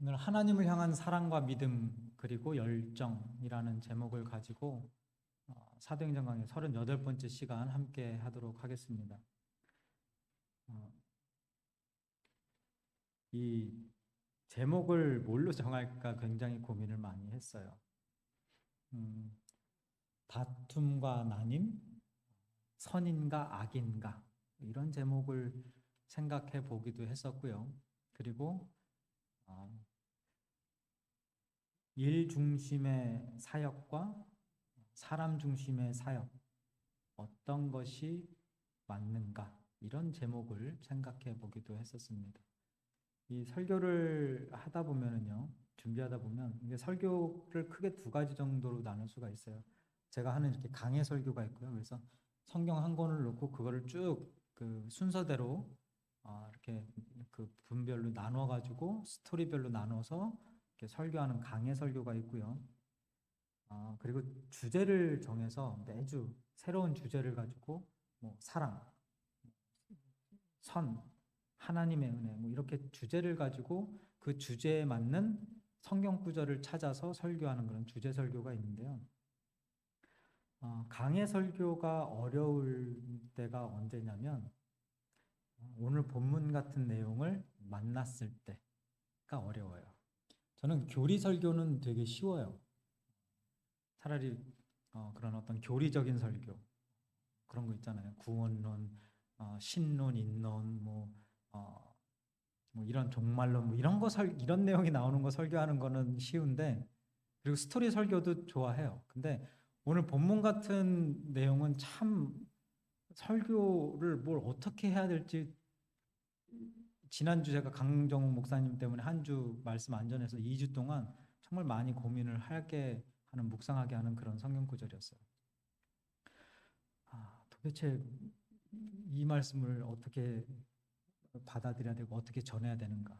오늘 하나님을 향한 사랑과 믿음 그리고 열정이라는 제목을 가지고 사도행전 강의 38번째 시간 함께 하도록 하겠습니다. 이 제목을 뭘로 정할까 굉장히 고민을 많이 했어요. 다툼과 나님, 선인가 악인가 이런 제목을 생각해 보기도 했었고요. 그리고 일 중심의 사역과 사람 중심의 사역, 어떤 것이 맞는가 이런 제목을 생각해 보기도 했었습니다. 이 설교를 하다 보면은요, 준비하다 보면 이게 설교를 크게 두 가지 정도로 나눌 수가 있어요. 제가 하는 이렇게 강해 설교가 있고요. 그래서 성경 한 권을 놓고 그거를 쭉 그 순서대로 이렇게 그 분별로 나눠 가지고 스토리별로 나눠서 이렇게 설교하는 강해 설교가 있고요. 그리고 주제를 정해서 매주 새로운 주제를 가지고 뭐 사랑, 선, 하나님의 은혜 뭐 이렇게 주제를 가지고 그 주제에 맞는 성경 구절을 찾아서 설교하는 그런 주제 설교가 있는데요. 강해 설교가 어려울 때가 언제냐면 오늘 본문 같은 내용을 만났을 때가 어려워요. 저는 교리 설교는 되게 쉬워요. 차라리 그런 어떤 교리적인 설교 그런 거 있잖아요. 구원론, 신론, 인론, 뭐 이런 종말론, 뭐 이런 거 이런 내용이 나오는 거 설교하는 거는 쉬운데, 그리고 스토리 설교도 좋아해요. 근데 오늘 본문 같은 내용은 참 설교를 뭘 어떻게 해야 될지 지난주 제가 강정욱 목사님 때문에 한 주 말씀 안 전해서 2주 동안 정말 많이 고민을 하게 하는 묵상하게 하는 그런 성경 구절이었어요. 도대체 이 말씀을 어떻게 받아들여야 되고 어떻게 전해야 되는가,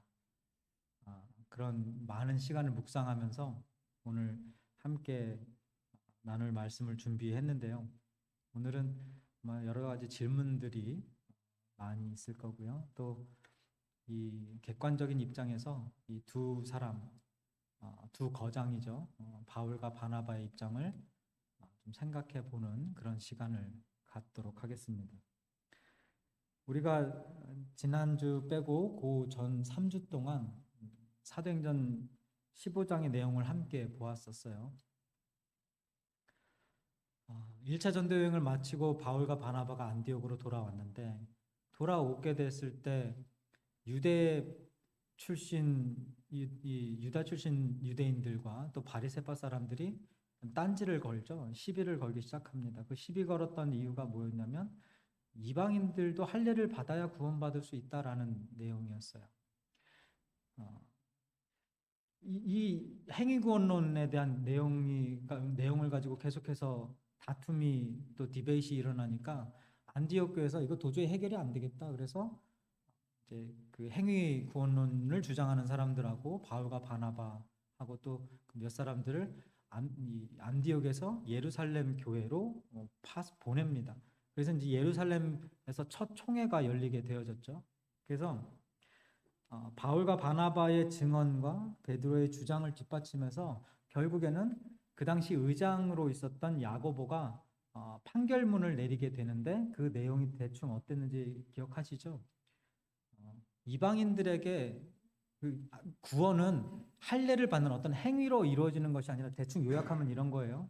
그런 많은 시간을 묵상하면서 오늘 함께 나눌 말씀을 준비했는데요. 오늘은 여러 가지 질문들이 많이 있을 거고요. 또 이 객관적인 입장에서 이 두 사람, 두 거장이죠. 바울과 바나바의 입장을 좀 생각해 보는 그런 시간을 갖도록 하겠습니다. 우리가 지난주 빼고 그 전 3주 동안 사도행전 15장의 내용을 함께 보았었어요. 1차 전도 여행을 마치고 바울과 바나바가 안디옥으로 돌아왔는데, 돌아오게 됐을 때 유대 출신 유다 출신 유대인들과 또 바리새파 사람들이 딴지를 걸죠. 시비를 걸기 시작합니다. 그 시비 걸었던 이유가 뭐였냐면 이방인들도 할례를 받아야 구원받을 수 있다라는 내용이었어요. 이 행위구원론에 대한 내용을 가지고 계속해서 다툼이 또 디베이트가 일어나니까 안디옥 교회에서 이거 도저히 해결이 안 되겠다. 그래서 이제 그 행위구원론을 주장하는 사람들하고 바울과 바나바하고 또 몇 사람들을 안디옥에서 예루살렘 교회로 보냅니다. 그래서 이제 예루살렘에서 첫 총회가 열리게 되어졌죠. 그래서 바울과 바나바의 증언과 베드로의 주장을 뒷받침해서 결국에는 그 당시 의장으로 있었던 야고보가 판결문을 내리게 되는데, 그 내용이 대충 어땠는지 기억하시죠? 이방인들에게 그 구원은 할례를 받는 어떤 행위로 이루어지는 것이 아니라, 대충 요약하면 이런 거예요.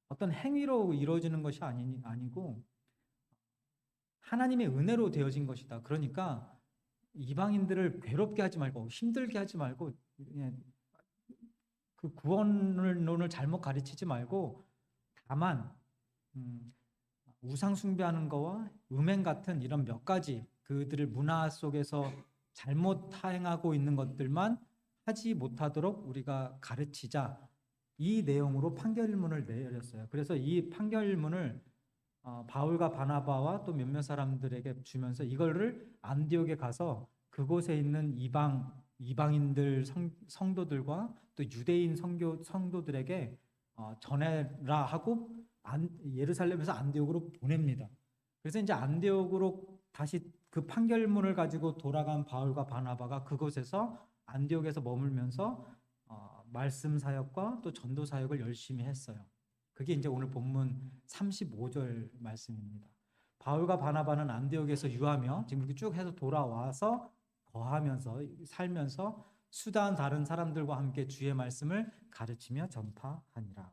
어떤 행위로 이루어지는 것이 아니고 하나님의 은혜로 되어진 것이다. 그러니까 이방인들을 괴롭게 하지 말고 힘들게 하지 말고 그 구원론을 잘못 가르치지 말고, 다만 우상 숭배하는 거와 음행 같은 이런 몇 가지 그들의 문화 속에서 잘못 행하고 있는 것들만 하지 못하도록 우리가 가르치자, 이 내용으로 판결문을 내렸어요. 그래서 이 판결문을 바울과 바나바와 또 몇몇 사람들에게 주면서 이거를 안디옥에 가서 그곳에 있는 이방인들 성도들과 또 유대인 성도들에게 전해라 하고 예루살렘에서 안디옥으로 보냅니다. 그래서 이제 안디옥으로 다시 그 판결문을 가지고 돌아간 바울과 바나바가 그곳에서 안디옥에서 머물면서 말씀 사역과 또 전도 사역을 열심히 했어요. 그게 이제 오늘 본문 35절 말씀입니다. 바울과 바나바는 안디옥에서 유하며 지금 이렇게 쭉 해서 돌아와서 거하면서 살면서 수다한 다른 사람들과 함께 주의 말씀을 가르치며 전파하니라.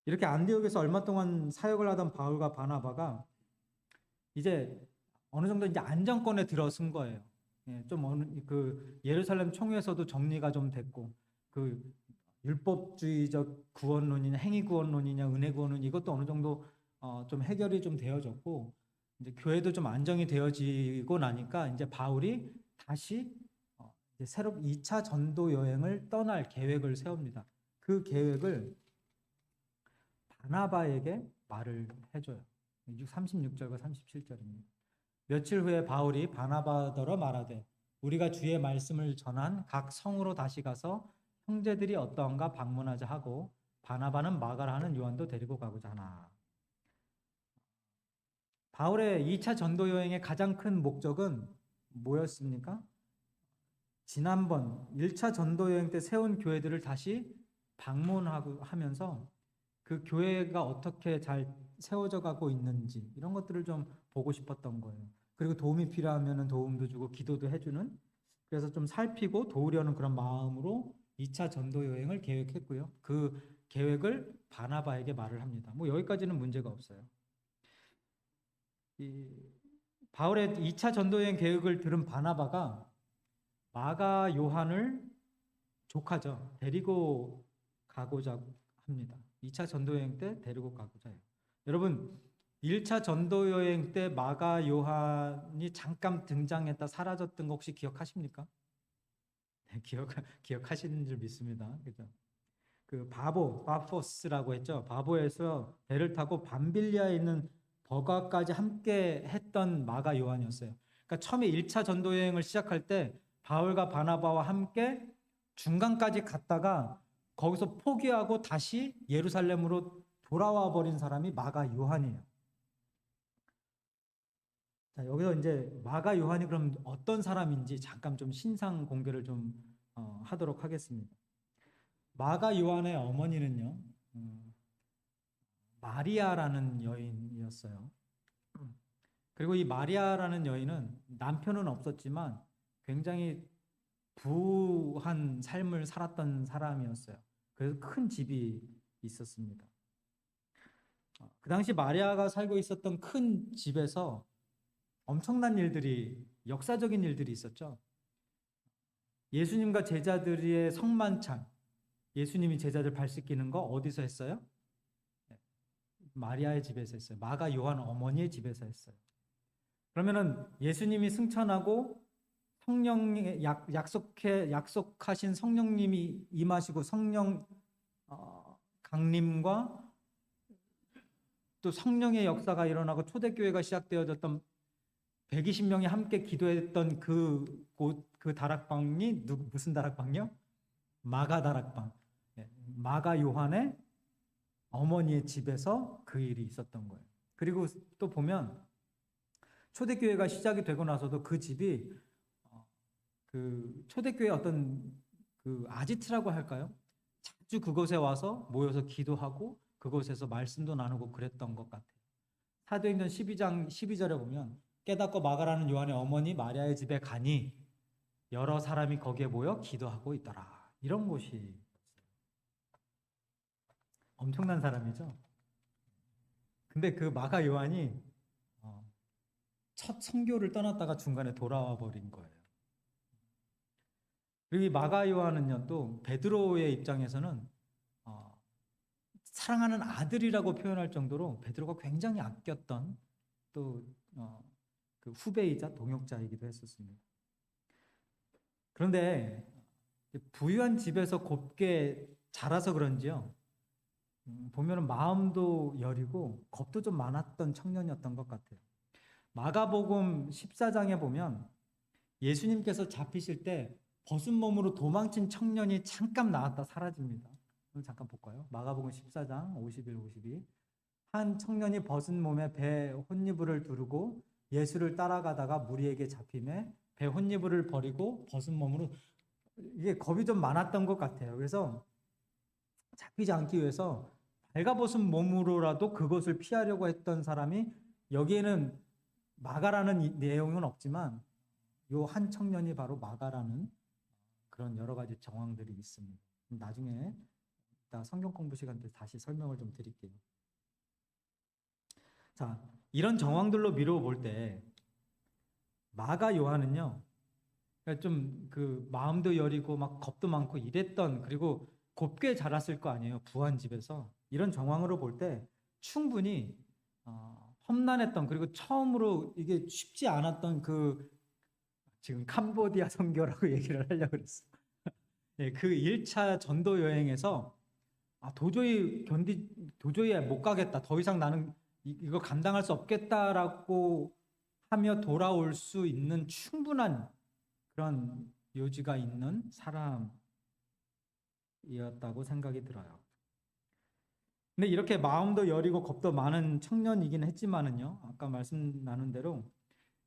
이렇게 안디옥에서 얼마 동안 사역을 하던 바울과 바나바가 이제 어느 정도 이제 안정권에 들어선 거예요. 좀 그 예루살렘 총회에서도 정리가 좀 됐고, 그 율법주의적 구원론이냐 행위 구원론이냐 은혜 구원론 이것도 어느 정도 좀 해결이 좀 되어졌고, 이제 교회도 좀 안정이 되어지고 나니까 이제 바울이 다시 이제 새로 2차 전도 여행을 떠날 계획을 세웁니다. 그 계획을 바나바에게 말을 해줘요. 36절과 37절입니다. 며칠 후에 바울이 바나바더러 말하되 우리가 주의 말씀을 전한 각 성으로 다시 가서 형제들이 어떠한가 방문하자 하고 바나바는 마가라 하는 요한도 데리고 가고자 하나. 바울의 2차 전도 여행의 가장 큰 목적은 뭐였습니까? 지난번 1차 전도 여행 때 세운 교회들을 다시 방문하고 하면서 그 교회가 어떻게 잘 세워져 가고 있는지 이런 것들을 좀 보고 싶었던 거예요. 그리고 도움이 필요하면 도움도 주고 기도도 해주는, 그래서 좀 살피고 도우려는 그런 마음으로 2차 전도 여행을 계획했고요. 그 계획을 바나바에게 말을 합니다. 뭐 여기까지는 문제가 없어요. 바울의 2차 전도 여행 계획을 들은 바나바가 마가 요한을 조카죠. 데리고 가고자 합니다. 2차 전도 여행 때 데리고 가고자 해요. 여러분 1차 전도 여행 때 마가 요한이 잠깐 등장했다 사라졌던 거 혹시 기억하십니까? 네, 기억하시는 줄 믿습니다. 그죠? 그 바포스라고 했죠. 바보에서 배를 타고 밤빌리아에 있는 버가까지 함께 했던 마가 요한이었어요. 그러니까 처음에 1차 전도 여행을 시작할 때 바울과 바나바와 함께 중간까지 갔다가 거기서 포기하고 다시 예루살렘으로 돌아와 버린 사람이 마가 요한이에요. 자, 여기서 이제 마가 요한이 그럼 어떤 사람인지 잠깐 좀 신상 공개를 좀 하도록 하겠습니다. 마가 요한의 어머니는요, 마리아라는 여인이었어요. 그리고 이 마리아라는 여인은 남편은 없었지만 굉장히 부한 삶을 살았던 사람이었어요. 그래서 큰 집이 있었습니다. 그 당시 마리아가 살고 있었던 큰 집에서 엄청난 일들이, 역사적인 일들이 있었죠. 예수님과 제자들의 성만찬, 예수님이 제자들 발 씻기는 거 어디서 했어요? 마리아의 집에서 했어요. 마가 요한 어머니의 집에서 했어요. 그러면은 예수님이 승천하고 성령 약속하신 성령님이 임하시고 성령 강림과 또 성령의 역사가 일어나고 초대교회가 시작되어졌던 120명이 함께 기도했던 그 다락방이 무슨 다락방이요? 마가 다락방. 마가 요한의 어머니의 집에서 그 일이 있었던 거예요. 그리고 또 보면 초대교회가 시작이 되고 나서도 그 집이 그 초대교회 어떤 그 아지트라고 할까요? 자주 그곳에 와서 모여서 기도하고 그곳에서 말씀도 나누고 그랬던 것 같아요. 사도행전 12장 12절에 보면 깨닫고 마가라는 요한의 어머니 마리아의 집에 가니 여러 사람이 거기에 모여 기도하고 있더라. 이런 곳이 엄청난 사람이죠. 근데 그 마가 요한이 첫 선교를 떠났다가 중간에 돌아와 버린 거예요. 그리고 이 마가 요한은요, 또 베드로의 입장에서는 사랑하는 아들이라고 표현할 정도로 베드로가 굉장히 아꼈던 또 그 후배이자 동역자이기도 했었습니다. 그런데 부유한 집에서 곱게 자라서 그런지요, 보면은 마음도 여리고 겁도 좀 많았던 청년이었던 것 같아요. 마가복음 14장에 보면 예수님께서 잡히실 때 벗은 몸으로 도망친 청년이 잠깐 나왔다 사라집니다. 잠깐 볼까요? 마가복음 14장 51, 52. 한 청년이 벗은 몸에 배에 혼이불을 두르고 예수를 따라가다가 무리에게 잡힘에 배 혼니부를 버리고 벗은 몸으로, 이게 겁이 좀 많았던 것 같아요. 그래서 잡히지 않기 위해서 발가벗은 몸으로라도 그것을 피하려고 했던 사람이, 여기에는 마가라는 내용은 없지만 요 한 청년이 바로 마가라는 그런 여러 가지 정황들이 있습니다. 나중에 이따 성경 공부 시간 때 다시 설명을 좀 드릴게요. 자, 이런 정황들로 미루어 볼 때 마가 요한은요, 좀 그 마음도 여리고 막 겁도 많고 이랬던, 그리고 곱게 자랐을 거 아니에요, 부한 집에서. 이런 정황으로 볼 때 충분히 험난했던, 그리고 처음으로 이게 쉽지 않았던 그, 지금 캄보디아 선교라고 얘기를 하려고 그랬어. 네, 그 1차 전도 여행에서 도저히 못 가겠다, 더 이상 나는 이거 감당할 수 없겠다라고 하며 돌아올 수 있는 충분한 그런 요지가 있는 사람이었다고 생각이 들어요. 근데 이렇게 마음도 여리고 겁도 많은 청년이긴 했지만은요, 아까 말씀 나눈 대로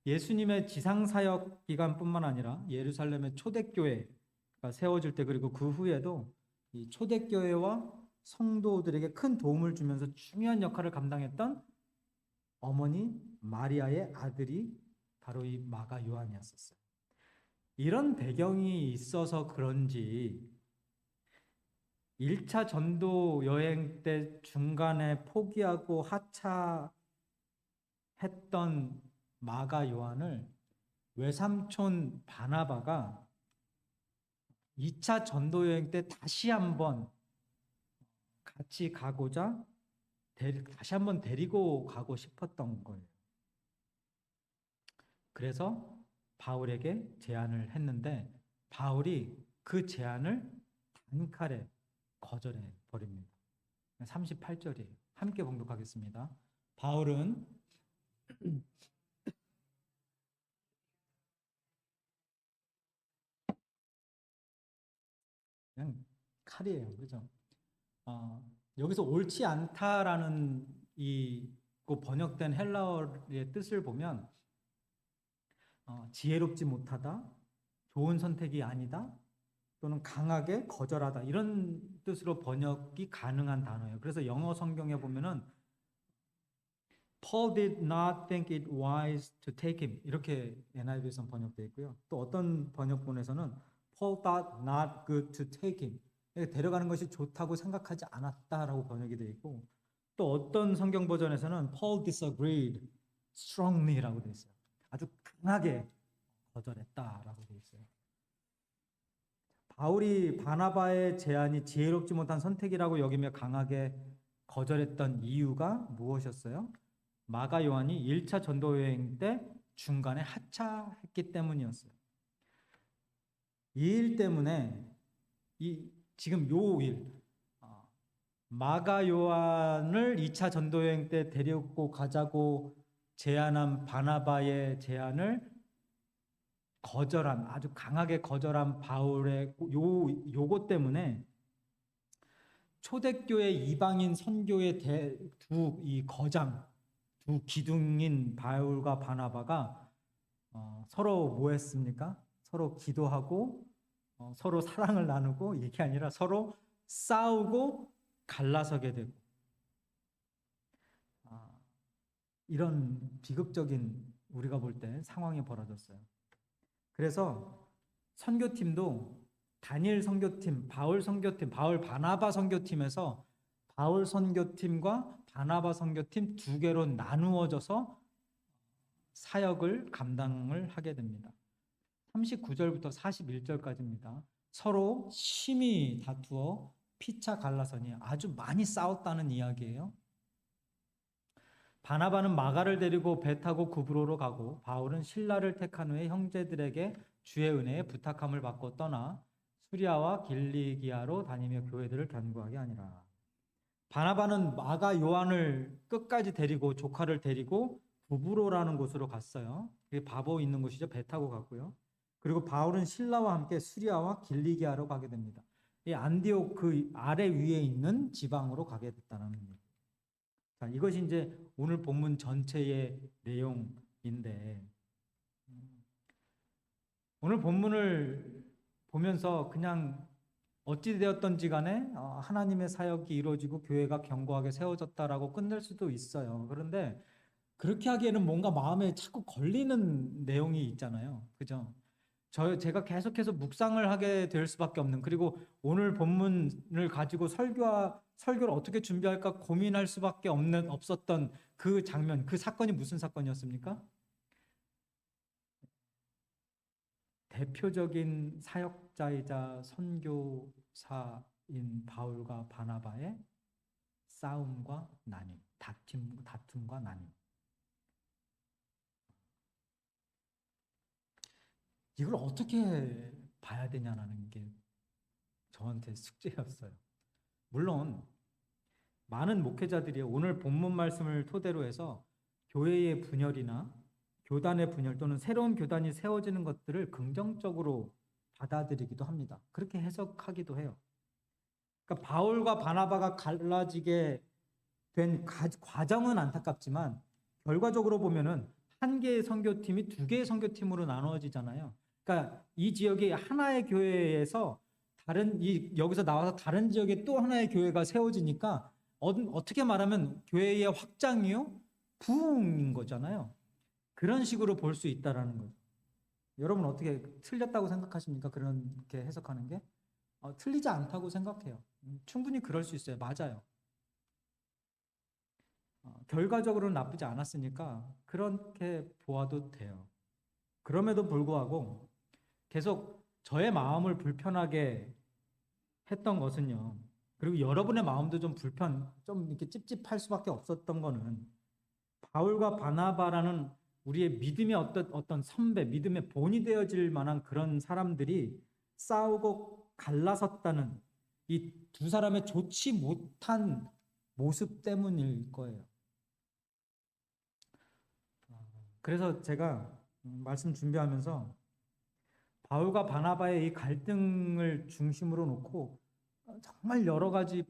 예수님의 지상사역 기간뿐만 아니라 예루살렘의 초대교회가 세워질 때, 그리고 그 후에도 이 초대교회와 성도들에게 큰 도움을 주면서 중요한 역할을 감당했던 어머니 마리아의 아들이 바로 이 마가 요한이었었어요. 이런 배경이 있어서 그런지 1차 전도 여행 때 중간에 포기하고 하차했던 마가 요한을 외삼촌 바나바가 2차 전도 여행 때 다시 한번 같이 가고자 다시 한번 데리고 가고 싶었던 거예요. 그래서 바울에게 제안을 했는데 바울이 그 제안을 단칼에 거절해 버립니다. 38절이에요. 함께 봉독하겠습니다. 바울은 그냥 칼이에요. 그죠? 여기서 옳지 않다라는 그 번역된 헬라어의 뜻을 보면 지혜롭지 못하다, 좋은 선택이 아니다, 또는 강하게 거절하다, 이런 뜻으로 번역이 가능한 단어예요. 그래서 영어 성경에 보면은 Paul did not think it wise to take him, 이렇게 NIV에서 번역되어 있고요. 또 어떤 번역본에서는 Paul thought not good to take him, 데려가는 것이 좋다고 생각하지 않았다라고 번역이 되어 있고, 또 어떤 성경 버전에서는 Paul disagreed strongly라고 되어 있어요. 아주 강하게 거절했다라고 되어 있어요. 바울이 바나바의 제안이 지혜롭지 못한 선택이라고 여기며 강하게 거절했던 이유가 무엇이었어요? 마가 요한이 1차 전도 여행 때 중간에 하차했기 때문이었어요. 이 일 때문에 지금 요 일, 마가 요한을 2차 전도 여행 때 데리고 가자고 제안한 바나바의 제안을 아주 강하게 거절한 바울의 요것 때문에 초대교회 이방인 선교의 두 기둥인 바울과 바나바가 서로 뭐 했습니까? 서로 기도하고 서로 사랑을 나누고, 이게 아니라 서로 싸우고 갈라서게 되고, 이런 비극적인, 우리가 볼 때 상황이 벌어졌어요. 그래서 선교팀도 다니엘 선교팀, 바울 선교팀, 바울 바나바 선교팀에서 바울 선교팀과 바나바 선교팀 두 개로 나누어져서 사역을 감당을 하게 됩니다. 39절부터 41절까지입니다. 서로 심히 다투어 피차 갈라서니, 아주 많이 싸웠다는 이야기예요. 바나바는 마가를 데리고 배 타고 구브로로 가고, 바울은 실라를 택한 후에 형제들에게 주의 은혜에 부탁함을 받고 떠나 수리아와 길리기아로 다니며 교회들을 견고하게 하니라. 바나바는 마가 요한을 끝까지 데리고, 조카를 데리고 구브로라는 곳으로 갔어요. 그게 바보 있는 곳이죠. 배 타고 갔고요. 그리고 바울은 실라와 함께 수리아와 길리기아로 가게 됩니다. 이 안디옥 그 아래 위에 있는 지방으로 가게 됐다는 얘기예요. 자, 이것이 이제 오늘 본문 전체의 내용입니다. 오늘 본문을 보면서 그냥 어찌 되었던지 간에 하나님의 사역이 이루어지고 교회가 견고하게 세워졌다라고 끝낼 수도 있어요. 그런데 그렇게 하기에는 뭔가 마음에 자꾸 걸리는 내용이 있잖아요. 그죠? 제가 계속해서 묵상을 하게 될 수밖에 없는, 그리고 오늘 본문을 가지고 설교를 어떻게 준비할까 고민할 수밖에 없었던 그 장면, 그 사건이 무슨 사건이었습니까? 대표적인 사역자이자 선교사인 바울과 바나바의 싸움과 나뉜, 다툼과 나뉜. 이걸 어떻게 봐야 되냐는 게 저한테 숙제였어요. 물론 많은 목회자들이 오늘 본문 말씀을 토대로 해서 교회의 분열이나 교단의 분열 또는 새로운 교단이 세워지는 것들을 긍정적으로 받아들이기도 합니다. 그렇게 해석하기도 해요. 그러니까 바울과 바나바가 갈라지게 된 과정은 안타깝지만 결과적으로 보면은 한 개의 선교팀이 두 개의 선교팀으로 나누어지잖아요. 그러니까 이 지역이 하나의 교회에서 여기서 나와서 다른 지역에 또 하나의 교회가 세워지니까 어떻게 말하면 교회의 확장이요? 부흥인 거잖아요. 그런 식으로 볼 수 있다라는 거죠. 여러분 어떻게 틀렸다고 생각하십니까? 그렇게 해석하는 게? 틀리지 않다고 생각해요. 충분히 그럴 수 있어요. 맞아요. 결과적으로는 나쁘지 않았으니까 그렇게 보아도 돼요. 그럼에도 불구하고 계속 저의 마음을 불편하게 했던 것은요. 그리고 여러분의 마음도 좀 이렇게 찝찝할 수밖에 없었던 거는 바울과 바나바라는 우리의 믿음의 어떤 선배, 믿음의 본이 되어질 만한 그런 사람들이 싸우고 갈라섰다는 이 두 사람의 좋지 못한 모습 때문일 거예요. 그래서 제가 말씀 준비하면서 바울과 바나바의 이 갈등을 중심으로 놓고 정말 여러 가지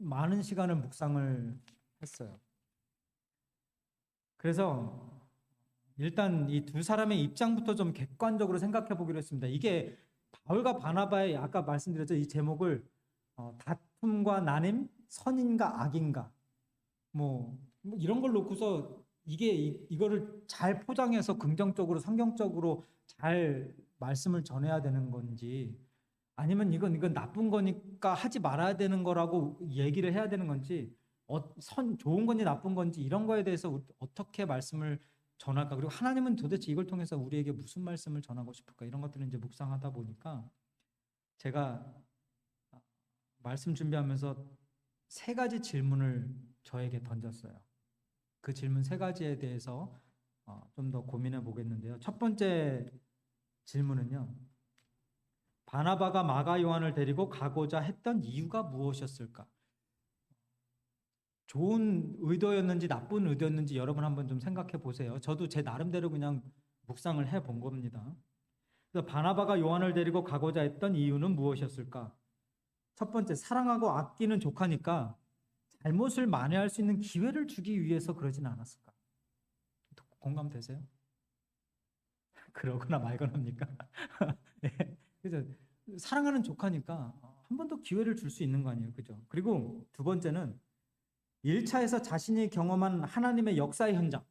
많은 시간을 묵상을 했어요. 그래서 일단 이 두 사람의 입장부터 좀 객관적으로 생각해 보기로 했습니다. 이게 바울과 바나바의 아까 말씀드렸죠. 이 제목을 다툼과 나눔, 선인가 악인가 뭐 이런 걸 놓고서 이거를 잘 포장해서 긍정적으로 성경적으로 잘 말씀을 전해야 되는 건지 아니면 이건 나쁜 거니까 하지 말아야 되는 거라고 얘기를 해야 되는 건지 좋은 건지 나쁜 건지 이런 거에 대해서 어떻게 말씀을 전할까? 그리고 하나님은 도대체 이걸 통해서 우리에게 무슨 말씀을 전하고 싶을까? 이런 것들을 이제 묵상하다 보니까 제가 말씀 준비하면서 3가지 질문을 저에게 던졌어요. 그 질문 3가지에 대해서 좀 더 고민해 보겠는데요. 첫 번째 질문은요. 바나바가 마가 요한을 데리고 가고자 했던 이유가 무엇이었을까? 좋은 의도였는지 나쁜 의도였는지 여러분 한번 좀 생각해 보세요. 저도 제 나름대로 그냥 묵상을 해 본 겁니다. 그래서 바나바가 요한을 데리고 가고자 했던 이유는 무엇이었을까? 첫 번째, 사랑하고 아끼는 조카니까 잘못을 만회할 수 있는 기회를 주기 위해서 그러진 않았을까? 공감되세요? 그러거나 말거나입니까? 네. 그래서 사랑하는 조카니까 한 번 더 기회를 줄 수 있는 거 아니에요, 그죠? 그리고 두 번째는 1차에서 자신이 경험한 하나님의 역사의 현장,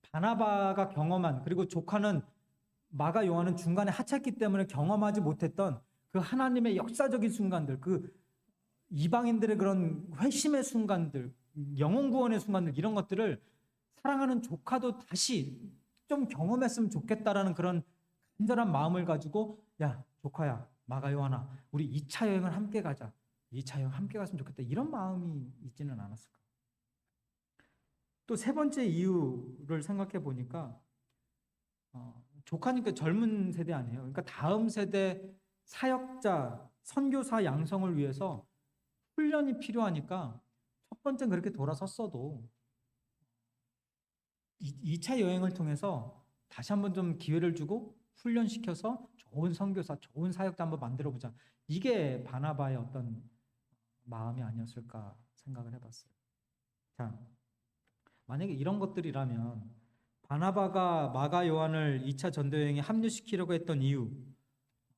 바나바가 경험한, 그리고 조카는 마가 요한은 중간에 하찮기 때문에 경험하지 못했던 그 하나님의 역사적인 순간들, 그 이방인들의 그런 회심의 순간들, 영혼 구원의 순간들, 이런 것들을 사랑하는 조카도 다시 좀 경험했으면 좋겠다라는 그런 간절한 마음을 가지고, 야 조카야, 마가 요한아, 우리 2차 여행을 함께 가자, 2차 여행 함께 갔으면 좋겠다, 이런 마음이 있지는 않았을까? 또 3번째 이유를 생각해 보니까 조카니까 젊은 세대 아니에요. 그러니까 다음 세대 사역자, 선교사 양성을 위해서 훈련이 필요하니까 첫 번째는 그렇게 돌아섰어도 2차 여행을 통해서 다시 한번 좀 기회를 주고 훈련시켜서 좋은 선교사, 좋은 사역자 한번 만들어 보자. 이게 바나바의 어떤 마음이 아니었을까 생각을 해봤어요. 자, 만약에 이런 것들이라면 바나바가 마가 요한을 2차 전도 여행에 합류시키려고 했던 이유,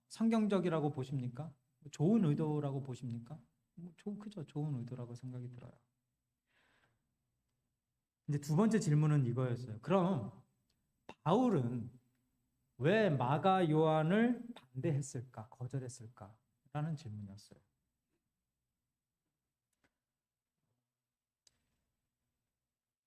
성경적이라고 보십니까? 좋은 의도라고 보십니까? 그죠. 좋은 의도라고 생각이 들어요. 이제 두 번째 질문은 이거였어요. 그럼 바울은 왜 마가 요한을 반대했을까? 거절했을까? 라는 질문이었어요.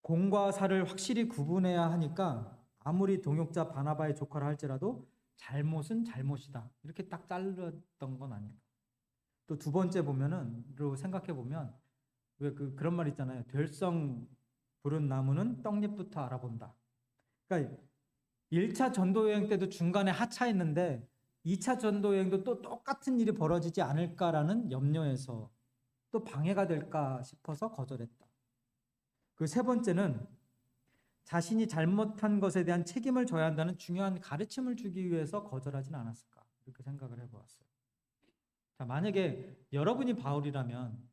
공과 사를 확실히 구분해야 하니까 아무리 동역자 바나바의 조카라 할지라도 잘못은 잘못이다. 이렇게 딱 잘랐던 건 아닐까. 또 두 번째 보면은 생각해 보면 왜 그런 말 있잖아요. 될성 부른 나무는 떡잎부터 알아본다. 그러니까 1차 전도 여행 때도 중간에 하차했는데 2차 전도 여행도 또 똑같은 일이 벌어지지 않을까라는 염려에서 또 방해가 될까 싶어서 거절했다. 그 세 번째는 자신이 잘못한 것에 대한 책임을 져야 한다는 중요한 가르침을 주기 위해서 거절하진 않았을까, 이렇게 생각을 해보았어요. 자, 만약에 여러분이 바울이라면,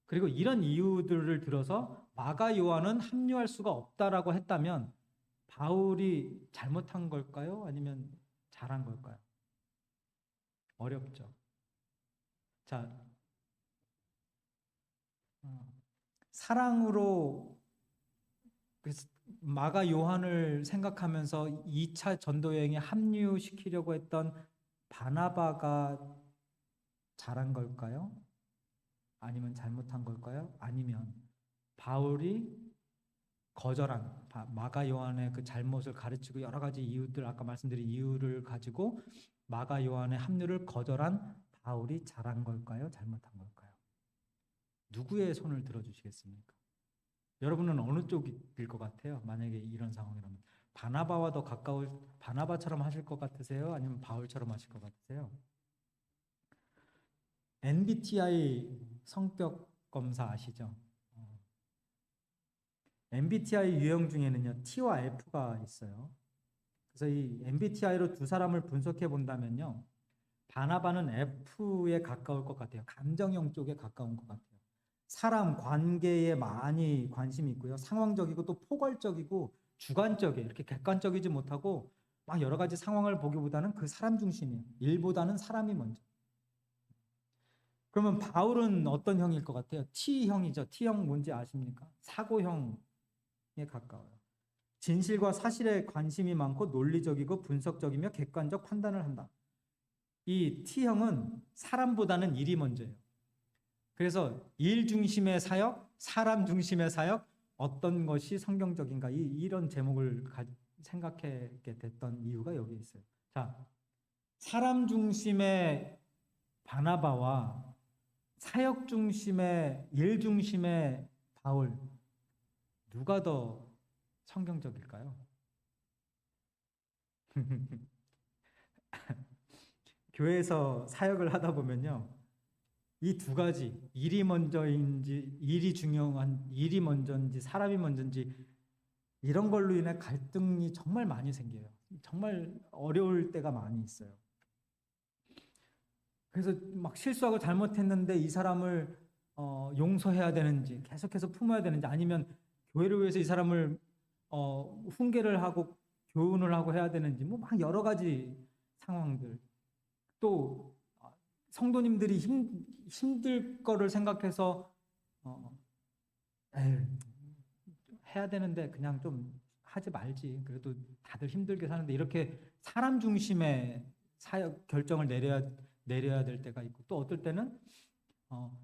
그리고 이런 이유들을 들어서 마가 요한은 합류할 수가 없다라고 했다면 바울이 잘못한 걸까요? 아니면 잘한 걸까요? 어렵죠. 자, 사랑으로 마가 요한을 생각하면서 2차 전도 여행에 합류시키려고 했던 바나바가 잘한 걸까요? 아니면 잘못한 걸까요? 아니면 바울이 거절한 마가 요한의 그 잘못을 가르치고 여러 가지 이유들, 아까 말씀드린 이유를 가지고 마가 요한의 합류를 거절한 바울이 잘한 걸까요? 잘못한 걸까요? 누구의 손을 들어주시겠습니까? 여러분은 어느 쪽일 것 같아요? 만약에 이런 상황이라면 바나바와 더 가까울, 바나바처럼 하실 것 같으세요? 아니면 바울처럼 하실 것 같으세요? MBTI 성격 검사 아시죠? MBTI 유형 중에는요, T와 F가 있어요. 그래서 이 MBTI로 두 사람을 분석해 본다면요, 바나바는 F에 가까울 것 같아요. 감정형 쪽에 가까운 것 같아요. 사람 관계에 많이 관심이 있고요. 상황적이고 또 포괄적이고 주관적이에요. 이렇게 객관적이지 못하고 막 여러 가지 상황을 보기보다는 그 사람 중심이에요. 일보다는 사람이 먼저. 그러면 바울은 어떤 형일 것 같아요? T형이죠. T형 뭔지 아십니까? 사고형에 가까워요. 진실과 사실에 관심이 많고 논리적이고 분석적이며 객관적 판단을 한다. 이 T형은 사람보다는 일이 먼저예요. 그래서 일 중심의 사역, 사람 중심의 사역, 어떤 것이 성경적인가, 이런 제목을 생각하게 됐던 이유가 여기 있어요. 자, 사람 중심의 바나바와 사역 중심의, 일 중심의 바울, 누가 더 성경적일까요? 교회에서 사역을 하다 보면요, 이 두 가지, 일이 먼저인지, 일이 먼저인지, 사람이 먼저인지, 이런 걸로 인해 갈등이 정말 많이 생겨요. 정말 어려울 때가 많이 있어요. 그래서 막 실수하고 잘못했는데 이 사람을 용서해야 되는지, 계속해서 품어야 되는지, 아니면 교회를 위해서 이 사람을 훈계를 하고 교훈을 하고 해야 되는지, 뭐 막 여러 가지 상황들. 또 성도님들이 힘들 거를 생각해서 에휴, 해야 되는데 그냥 좀 하지 말지. 그래도 다들 힘들게 사는데, 이렇게 사람 중심의 사역 결정을 내려야 될 때가 있고, 또 어떨 때는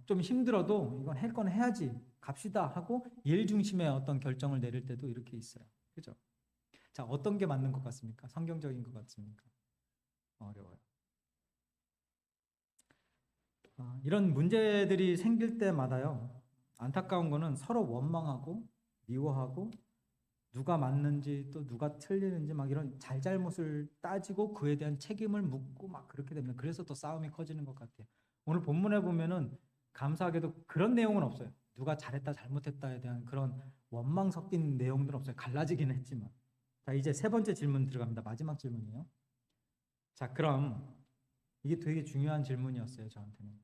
좀 힘들어도 이건 할 건 해야지, 갑시다 하고 일 중심의 어떤 결정을 내릴 때도 이렇게 있어요. 그죠? 자, 어떤 게 맞는 것 같습니까? 성경적인 것 같습니까? 어려워요. 이런 문제들이 생길 때마다요, 안타까운 거는 서로 원망하고 미워하고 누가 맞는지 또 누가 틀리는지 막 이런 잘잘못을 따지고 그에 대한 책임을 묻고 막 그렇게 됩니다. 그래서 또 싸움이 커지는 것 같아요. 오늘 본문에 보면은 감사하게도 그런 내용은 없어요. 누가 잘했다 잘못했다에 대한 그런 원망 섞인 내용들은 없어요. 갈라지긴 했지만. 자, 이제 세 번째 질문 들어갑니다. 마지막 질문이에요. 자, 그럼 이게 되게 중요한 질문이었어요, 저한테는.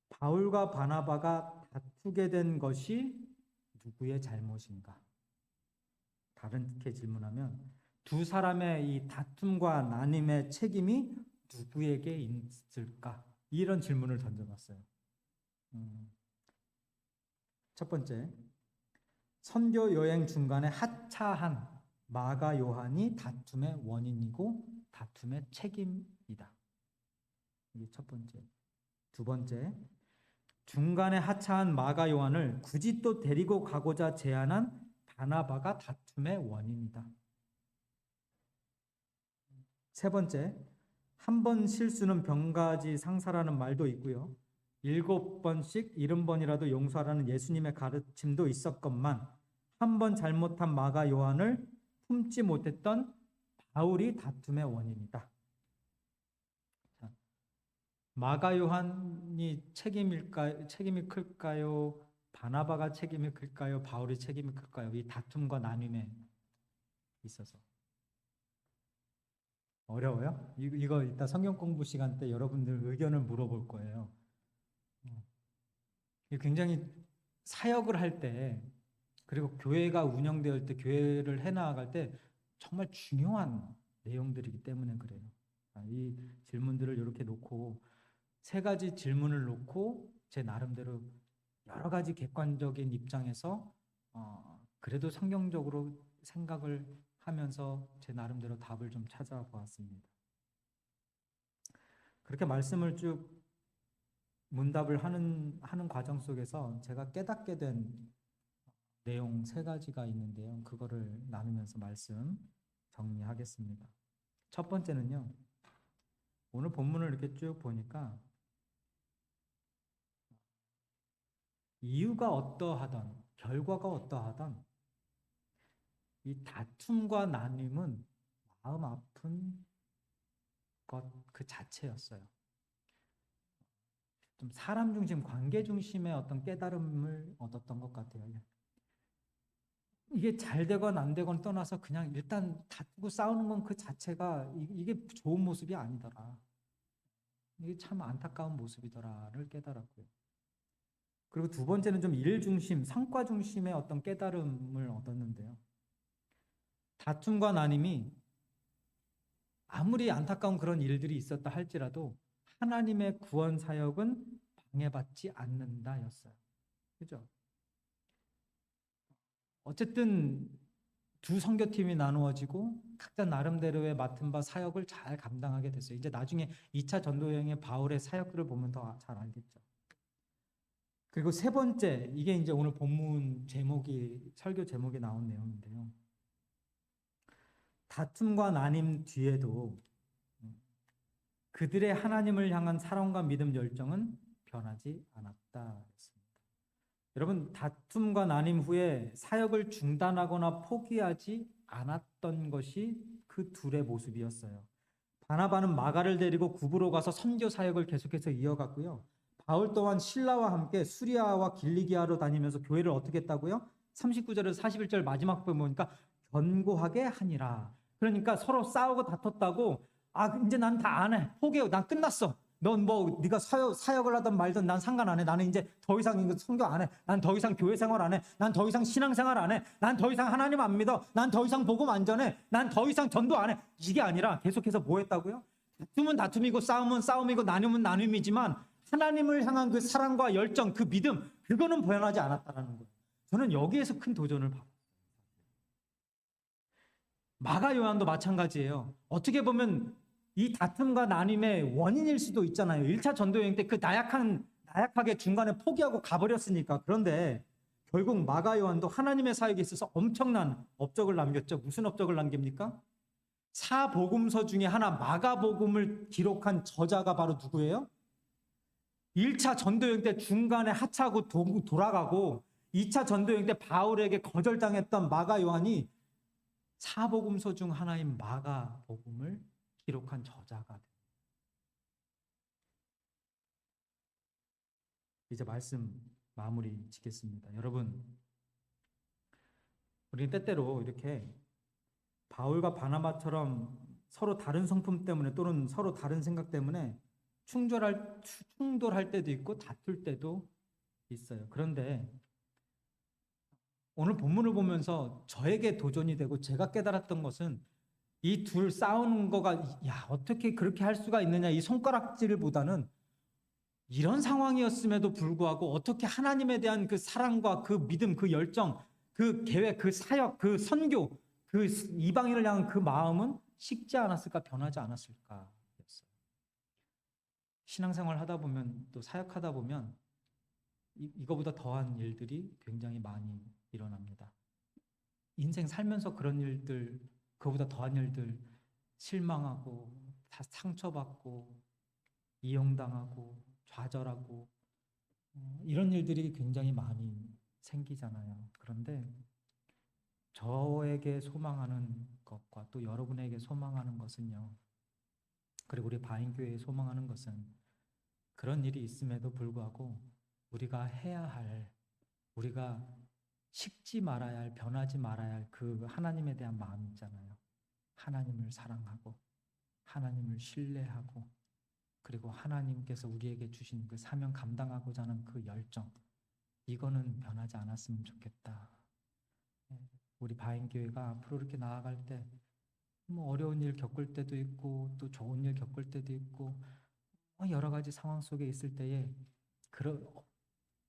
바울과 바나바가 다투게 된 것이 누구의 잘못인가? 다르게 질문하면 두 사람의 이 다툼과 나눔의 책임이 누구에게 있을까? 이런 질문을 던져봤어요. 첫 번째, 선교 여행 중간에 하차한 마가 요한이 다툼의 원인이고 다툼의 책임이다. 이게 첫 번째. 두 번째, 중간에 하차한 마가 요한을 굳이 또 데리고 가고자 제안한 바나바가 다툼의 원인이다. 세 번째, 한 번 실수는 병가지 상사라는 말도 있고요. 7번씩 70번이라도 용서하라는 예수님의 가르침도 있었건만 한 번 잘못한 마가 요한을 품지 못했던 바울이 다툼의 원인이다. 자, 마가 요한이 책임이 클까요? 바나바가 책임이 클까요? 바울이 책임이 클까요? 이 다툼과 나눔에 있어서 어려워요? 이거 이따 성경 공부 시간 때 여러분들 의견을 물어볼 거예요. 굉장히 사역을 할 때, 그리고 교회가 운영될 때, 교회를 해나갈 때 정말 중요한 내용들이기 때문에 그래요. 이 질문들을 이렇게 놓고, 세 가지 질문을 놓고 제 나름대로 여러 가지 객관적인 입장에서 그래도 성경적으로 생각을 하면서 제 나름대로 답을 좀 찾아보았습니다. 그렇게 말씀을 쭉 문답을 하는 과정 속에서 제가 깨닫게 된 내용 세 가지가 있는데요. 그거를 나누면서 말씀 정리하겠습니다. 첫 번째는요. 오늘 본문을 이렇게 쭉 보니까 이유가 어떠하던 결과가 어떠하던 이 다툼과 나눔은 마음 아픈 것 그 자체였어요. 좀 사람 중심, 관계 중심의 어떤 깨달음을 얻었던 것 같아요. 이게 잘 되건 안 되건 떠나서 그냥 일단 다투고 싸우는 건 그 자체가 이게 좋은 모습이 아니더라. 이게 참 안타까운 모습이더라를 깨달았고요. 그리고 두 번째는 좀 일 중심, 성과 중심의 어떤 깨달음을 얻었는데요. 다툼과 나눔이 아무리 안타까운 그런 일들이 있었다 할지라도 하나님의 구원 사역은 방해받지 않는다였어요. 그죠? 어쨌든 두 선교팀이 나누어지고 각자 나름대로의 맡은 바 사역을 잘 감당하게 됐어요. 이제 나중에 2차 전도 여행의 바울의 사역들을 보면 더 잘 알겠죠. 그리고 세 번째, 이게 이제 오늘 본문 제목이, 설교 제목에 나온 내용인데요. 다툼과 나눔 뒤에도 그들의 하나님을 향한 사랑과 믿음 열정은 변하지 않았다. 여러분, 다툼과 나눔 후에 사역을 중단하거나 포기하지 않았던 것이 그 둘의 모습이었어요. 바나바는 마가를 데리고 구브로 가서 선교 사역을 계속해서 이어갔고요. 바울 또한 신라와 함께 수리아와 길리기아로 다니면서 교회를 어떻게 했다고요? 39절에서 41절 마지막 부분 보니까 견고하게 하니라. 그러니까 서로 싸우고 다퉜다고 이제 난 다 안 해. 포기해. 난 끝났어. 넌 뭐 네가 사역을 하든 말든 난 상관 안 해. 나는 이제 더 이상 이거 선교 안 해. 난 더 이상 교회 생활 안 해. 난 더 이상 신앙 생활 안 해. 난 더 이상 하나님 안 믿어. 난 더 이상 복음 안 전해. 난 더 이상 전도 안 해. 이게 아니라 계속해서 뭐 했다고요? 다툼은 다툼이고 싸움은 싸움이고 나눔은 나눔이지만 하나님을 향한 그 사랑과 열정, 그 믿음, 그거는 변하지 않았다는 거예요. 저는 여기에서 큰 도전을 받았어요. 마가 요한도 마찬가지예요. 어떻게 보면 이 다툼과 나눔의 원인일 수도 있잖아요. 1차 전도여행 때 그 나약하게 중간에 포기하고 가버렸으니까. 그런데 결국 마가 요한도 하나님의 사역에 있어서 엄청난 업적을 남겼죠. 무슨 업적을 남깁니까? 사복음서 중에 하나 마가복음을 기록한 저자가 바로 누구예요? 1차 전도여행 때 중간에 하차하고 돌아가고 2차 전도여행 때 바울에게 거절당했던 마가 요한이 사복음서 중 하나인 마가복음을 기록한 저자가 됩니다. 이제 말씀 마무리 짓겠습니다. 여러분, 우리는 때때로 이렇게 바울과 바나바처럼 서로 다른 성품 때문에 또는 서로 다른 생각 때문에 충돌할 때도 있고 다툴 때도 있어요. 그런데 오늘 본문을 보면서 저에게 도전이 되고 제가 깨달았던 것은 이 둘 싸우는 거가 야 어떻게 그렇게 할 수가 있느냐 이 손가락질보다는 이런 상황이었음에도 불구하고 어떻게 하나님에 대한 그 사랑과 그 믿음, 그 열정, 그 계획, 그 사역, 그 선교, 그 이방인을 향한 그 마음은 식지 않았을까, 변하지 않았을까. 신앙생활 하다 보면 또 사역하다 보면 이거보다 더한 일들이 굉장히 많이 일어납니다. 인생 살면서 그런 일들, 그거보다 더한 일들, 실망하고 다 상처받고 이용당하고 좌절하고 이런 일들이 굉장히 많이 생기잖아요. 그런데 저에게 소망하는 것과 또 여러분에게 소망하는 것은요. 그리고 우리 바인교회에 소망하는 것은 그런 일이 있음에도 불구하고 우리가 해야 할, 우리가 식지 말아야 할, 변하지 말아야 할 그 하나님에 대한 마음이 있잖아요. 하나님을 사랑하고 하나님을 신뢰하고 그리고 하나님께서 우리에게 주신 그 사명 감당하고자 하는 그 열정, 이거는 변하지 않았으면 좋겠다. 우리 바인교회가 앞으로 이렇게 나아갈 때 뭐 어려운 일 겪을 때도 있고 또 좋은 일 겪을 때도 있고 여러 가지 상황 속에 있을 때에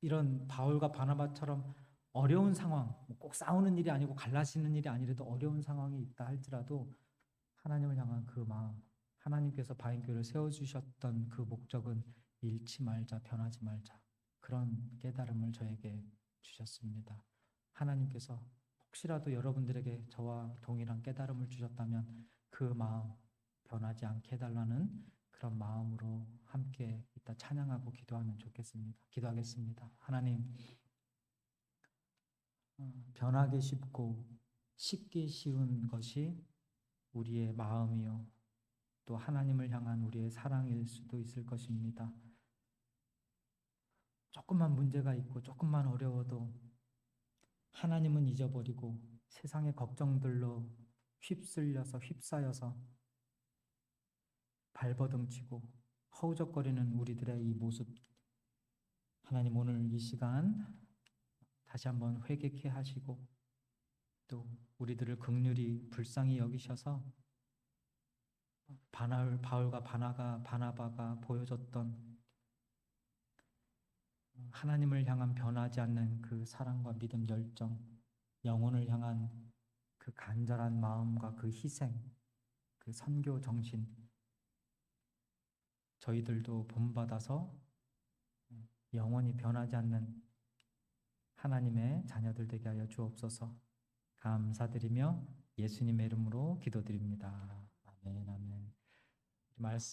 이런 바울과 바나바처럼 어려운 상황, 꼭 싸우는 일이 아니고 갈라지는 일이 아니라도 어려운 상황이 있다 할지라도 하나님을 향한 그 마음, 하나님께서 바인교회를 세워주셨던 그 목적은 잃지 말자, 변하지 말자, 그런 깨달음을 저에게 주셨습니다. 하나님께서 혹시라도 여러분들에게 저와 동일한 깨달음을 주셨다면 그 마음 변하지 않게 해달라는 그런 마음으로 함께 이따 찬양하고 기도하면 좋겠습니다. 기도하겠습니다. 하나님, 변하기 쉽고 쉽기 쉬운 것이 우리의 마음이요 또 하나님을 향한 우리의 사랑일 수도 있을 것입니다. 조금만 문제가 있고 조금만 어려워도 하나님은 잊어버리고 세상의 걱정들로 휩쓸려서 휩싸여서 발버둥치고 허우적거리는 우리들의 이 모습, 하나님 오늘 이 시간 다시 한번 회개케 하시고 또 우리들을 긍휼히 불쌍히 여기셔서 바울과 바나바가 보여줬던 하나님을 향한 변하지 않는 그 사랑과 믿음, 열정, 영혼을 향한 그 간절한 마음과 그 희생, 그 선교 정신, 저희들도 본받아서 영원히 변하지 않는 하나님의 자녀들 되게 하여 주옵소서. 감사드리며 예수님의 이름으로 기도드립니다. 아멘, 아멘. 말씀